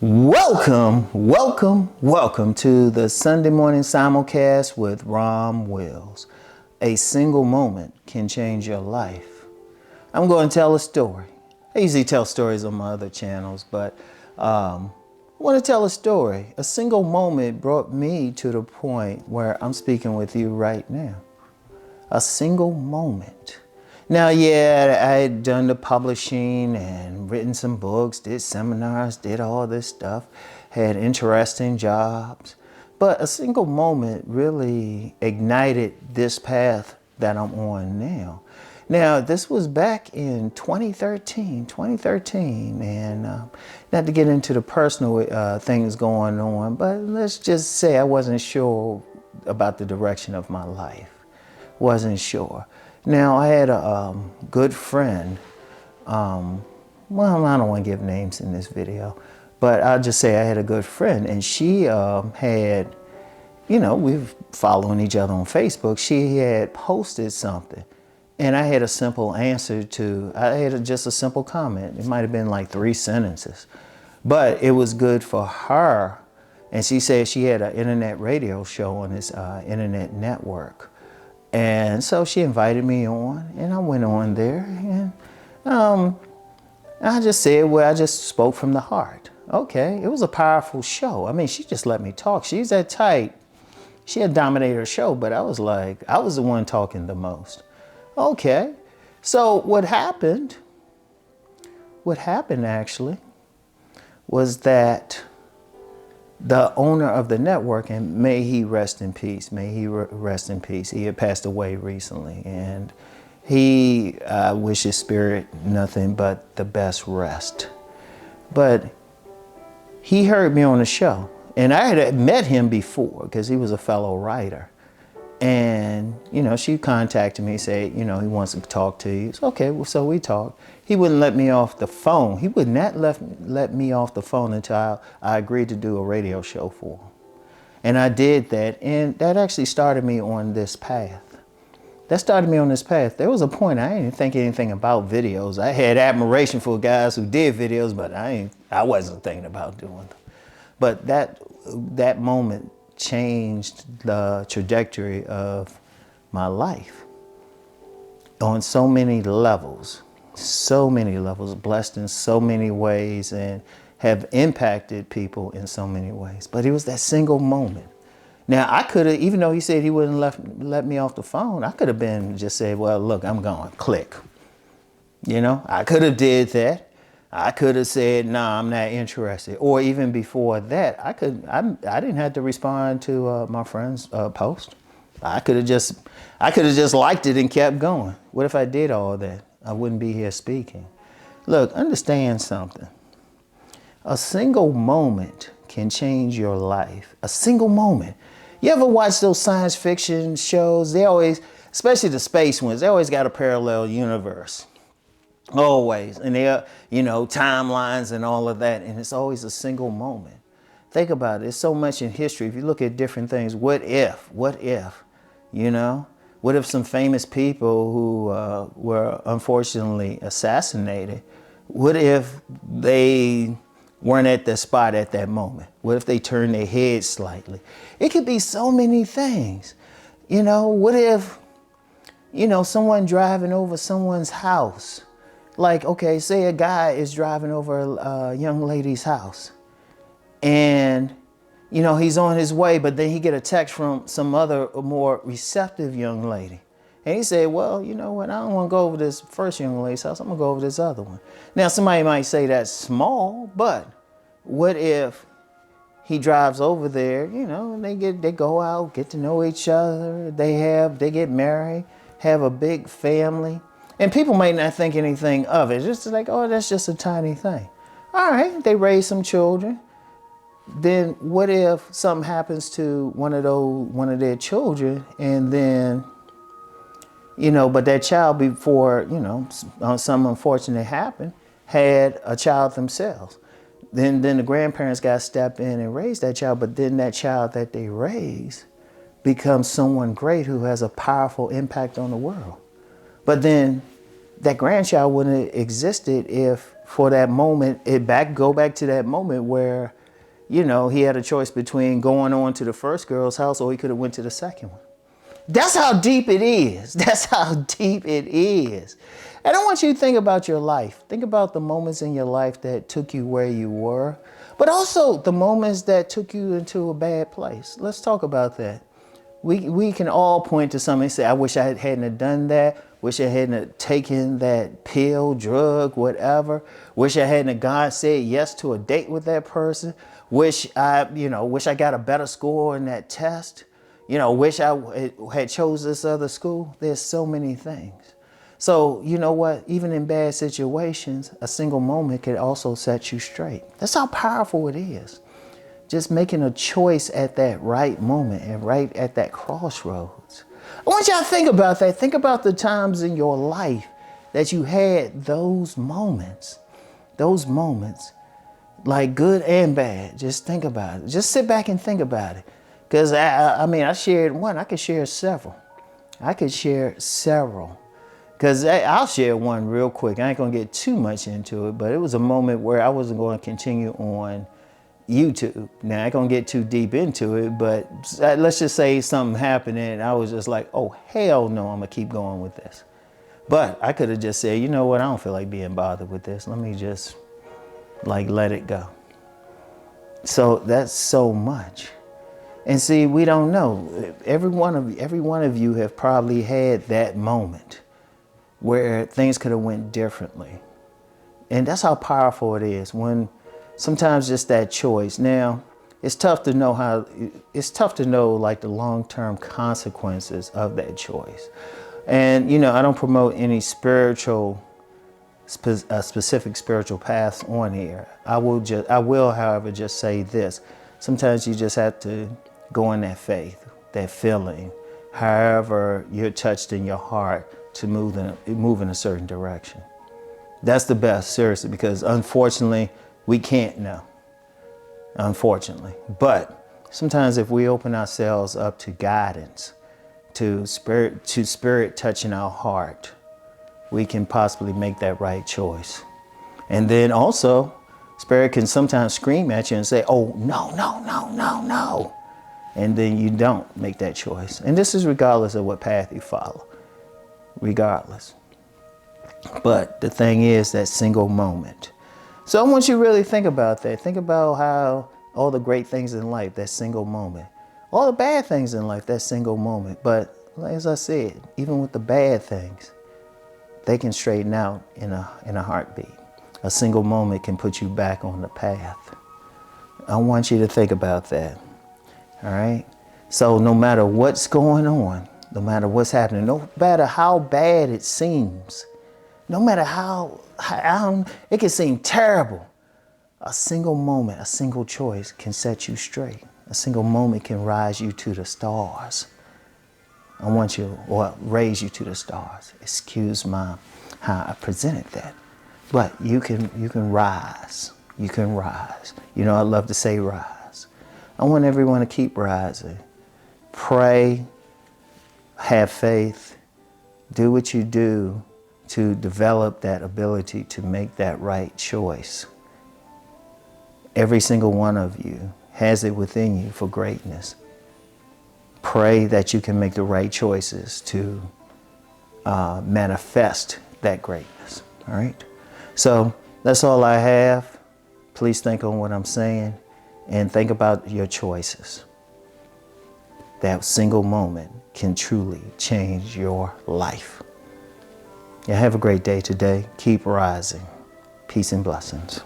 Welcome to the Sunday morning simulcast with Rom Wills. A single moment can change your life. I'm going to tell a story. I usually tell stories on my other channels, but I want to tell a story. A single moment brought me to the point where I'm speaking with you right now. A single moment. Now, yeah, I had done the publishing and written some books, did seminars, did all this stuff, had interesting jobs. But a single moment really ignited this path that I'm on now. Now, this was back in 2013, and not to get into the personal things going on, but let's just say I wasn't sure about the direction of my life. Wasn't sure. Now, I had a good friend, well, I don't want to give names in this video, but I'll just say I had a good friend, and she had, we were following each other on Facebook. She had posted something, and I had a simple answer just a simple comment. It might have been like 3 sentences, but it was good for her. And she said she had an internet radio show on this internet network. And so she invited me on, and I went on there, and I just said, well, I just spoke from the heart. Okay, it was a powerful show. I mean, she just let me talk. She's that tight. She had dominated her show, but I was the one talking the most. Okay, so what happened actually was that the owner of the network, and may he rest in peace, he had passed away recently, and I wish his spirit nothing but the best rest. But he heard me on the show, and I had met him before because he was a fellow writer. And, she contacted me, said, he wants to talk to you. So, okay, well, so we talked. He wouldn't let me off the phone. He would not let me off the phone until I agreed to do a radio show for him. And I did that, and that actually started me on this path. There was a point I didn't think anything about videos. I had admiration for guys who did videos, but I wasn't thinking about doing them. But that moment changed the trajectory of my life on so many levels, blessed in so many ways, and have impacted people in so many ways. But it was that single moment. Now, I could have, even though he said he wouldn't let me off the phone, I could have been just said, well, look, I'm going, click. I could have did that. I could have said, nah, I'm not interested. Or even before that, I didn't have to respond to my friend's post. I could have just liked it and kept going. What if I did all that? I wouldn't be here speaking. Look, understand something. A single moment can change your life. A single moment. You ever watch those science fiction shows? They always, especially the space ones, they always got a parallel universe. Always. And they're, timelines and all of that. And it's always a single moment. Think about it. There's so much in history. If you look at different things, what if, what if some famous people who were unfortunately assassinated, what if they weren't at the spot at that moment? What if they turned their head slightly? It could be so many things. What if, someone driving over someone's house? Like, okay, say a guy is driving over a young lady's house, and, he's on his way, but then he get a text from some other more receptive young lady. And he said, well, you know what? I don't want to go over this first young lady's house. I'm going to go over this other one. Now, somebody might say that's small, but what if he drives over there, and they go out, get to know each other. They get married, have a big family. And people might not think anything of it. It's just like, oh, that's just a tiny thing. All right, they raise some children. Then what if something happens to one of their children, and then, but that child before, something unfortunate happened, had a child themselves. Then the grandparents got to step in and raise that child, but then that child that they raise becomes someone great who has a powerful impact on the world. But then that grandchild wouldn't have existed if for that moment, go back to that moment where, you know, he had a choice between going on to the first girl's house or he could have went to the second one. That's how deep it is. That's how deep it is. And I want you to think about your life. Think about the moments in your life that took you where you were, but also the moments that took you into a bad place. Let's talk about that. We can all point to something and say, I wish I hadn't have done that. Wish I hadn't have taken that pill, drug, whatever. Wish I hadn't have gone said yes to a date with that person. Wish I got a better score in that test. You know, wish I had chose this other school. There's so many things. So, you know what? Even in bad situations, a single moment can also set you straight. That's how powerful it is. Just making a choice at that right moment and right at that crossroads. I want y'all to think about that. Think about the times in your life that you had those moments, like good and bad. Just think about it. Just sit back and think about it. Because I shared one. I could share several. Because I'll share one real quick. I ain't going to get too much into it, but it was a moment where I wasn't going to continue on YouTube. Now, I ain't going to get too deep into it, but let's just say something happened and I was just like, oh, hell no, I'm going to keep going with this. But I could have just said, you know what, I don't feel like being bothered with this. Let me just let it go. So that's so much. And see, we don't know. Every one of you have probably had that moment where things could have went differently. And that's how powerful it is when sometimes just that choice. Now, it's tough to know like the long-term consequences of that choice. And, you know, I don't promote any specific spiritual paths on here. I will, however, just say this. Sometimes you just have to go in that faith, that feeling, however you're touched in your heart to move in a certain direction. That's the best, seriously, because unfortunately, we can't know. Unfortunately. But sometimes if we open ourselves up to guidance, to spirit touching our heart, we can possibly make that right choice. And then also, spirit can sometimes scream at you and say, oh, no, no, no, no, no. And then you don't make that choice. And this is regardless of what path you follow. Regardless. But the thing is that single moment. So I want you to really think about that. Think about how all the great things in life, that single moment. All the bad things in life, that single moment. But as I said, even with the bad things, they can straighten out in a heartbeat. A single moment can put you back on the path. I want you to think about that. All right? So no matter what's going on, no matter what's happening, no matter how bad it seems, no matter how it can seem terrible, a single moment, a single choice can set you straight. A single moment can rise you to the stars. Or raise you to the stars. Excuse how I presented that. But you can rise. You can rise. You know, I love to say rise. I want everyone to keep rising. Pray, have faith, do what you do to develop that ability to make that right choice. Every single one of you has it within you for greatness. Pray that you can make the right choices to manifest that greatness. All right? So that's all I have. Please think on what I'm saying and think about your choices. That single moment can truly change your life. Yeah, have a great day today. Keep rising. Peace and blessings.